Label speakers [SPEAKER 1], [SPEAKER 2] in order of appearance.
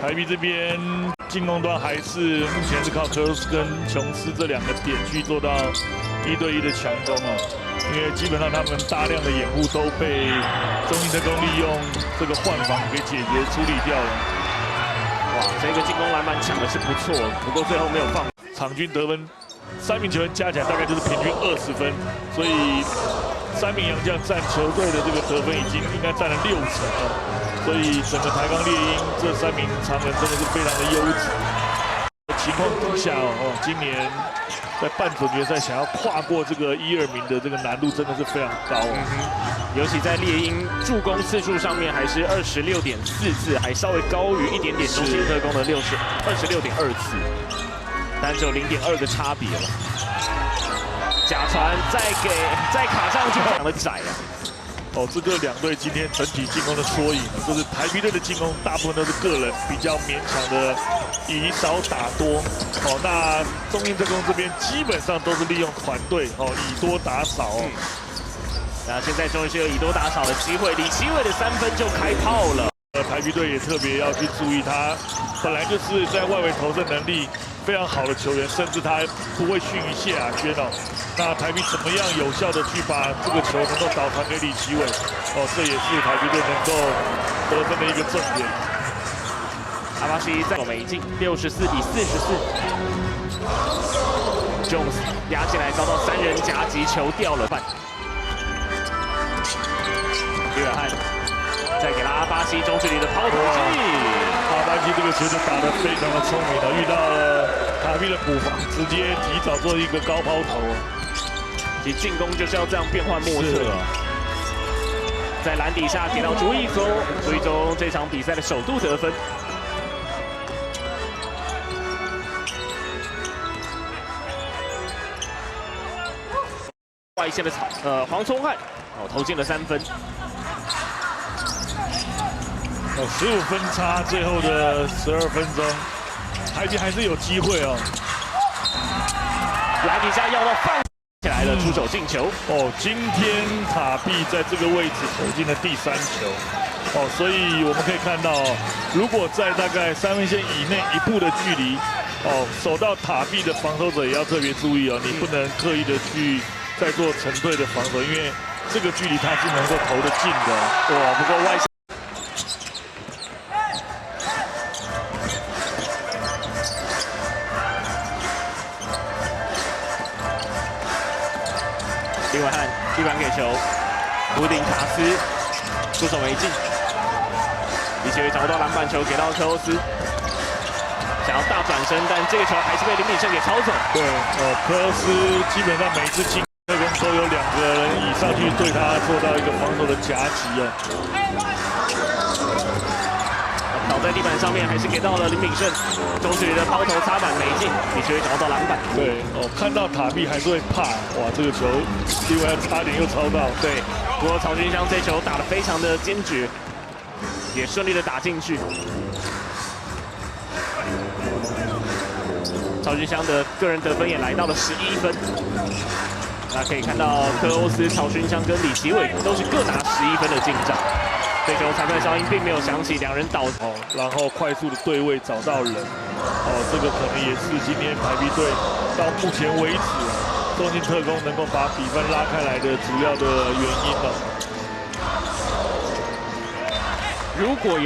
[SPEAKER 1] 台啤这边进攻端还是目前是靠科罗斯跟琼斯这2个点去做到1对1的强攻啊，因为基本上他们大量的掩护都被中信特攻利用这个换防给解决处理掉了。
[SPEAKER 2] 哇，这个进攻篮板抢的是不错，不过最后没有放。
[SPEAKER 1] 场均得分3名球员加起来大概就是平均20分，所以3名洋将占球队的这个得分已经应该占了60%了。所以整个台钢猎鹰这3名常人真的是非常的优质。情况之下今年在半准决赛想要跨过这个1、2名的这个难度真的是非常高
[SPEAKER 2] 尤其在猎鹰助攻次数上面还是26.4次，还稍微高于一点点中信特攻的26.2次，但只有0.2个差别了。假传再卡上去，非常的窄啊。
[SPEAKER 1] 这个2队今天整体进攻的缩影，就是台啤队的进攻大部分都是个人比较勉强的以少打多，那中信特攻这边基本上都是利用团队以多打少
[SPEAKER 2] 那现在终于是有以多打少的机会，李奇伟的3分就开炮了。
[SPEAKER 1] 台啤队也特别要去注意，他本来就是在外围投射能力非常好的球员，甚至他不会逊于谢亚轩那台啤怎么样有效的去把这个球能够导传给李奇伟？这也是台啤队能够得分的一个重点。
[SPEAKER 2] 阿巴西在没进，64-44。Jones 压进来，遭到3人夹击，球掉了半。李远翰再给了阿巴西中距离的抛投机。
[SPEAKER 1] 阿巴西这个球就打得非常的聪明了，遇到了台啤的补防，直接提早做一个高抛投。
[SPEAKER 2] 其实进攻就是要这样变幻莫测在篮底下给到朱一宗，朱一宗这场比赛的首度得分。外线的黄聪汉投进了3分。
[SPEAKER 1] 15分差，最后的12分钟，台啤还是有机会
[SPEAKER 2] 篮底下要到放起来了，出手进球。
[SPEAKER 1] 今天塔碧在这个位置投进了第3球。所以我们可以看到如果在大概3分线以内1步的距离，守到塔碧的防守者也要特别注意你不能刻意的去再做成队的防守，因为这个距离他是能够投得进的。
[SPEAKER 2] 不过外线。李伟翰地板给球，弧顶卡斯出手没进，李奇伟找不到篮板球，给到科欧斯，想要大转身，但这个球还是被林炳胜给抄走。
[SPEAKER 1] 对，科欧斯基本上每次进特攻都有2个人以上去对他做到一个防守的夹击
[SPEAKER 2] 倒在地板上面，还是给到了林炳胜，中距离的抛投擦板没进，李奇伟找到篮板。
[SPEAKER 1] 对，看到塔碧还是会怕，哇，这个球另外差点又抄到。
[SPEAKER 2] 对，不过曹军湘这球打得非常的坚决，也顺利的打进去。曹军湘的个人得分也来到了11分。那可以看到科欧斯、曹军湘跟李奇伟都是各拿11分的进账。这球裁判哨音并没有响起，2人倒
[SPEAKER 1] 然后快速的对位找到人，这个可能也是今天台啤队到目前为止中信特攻能够把比分拉开来的主要的原因
[SPEAKER 2] 如果有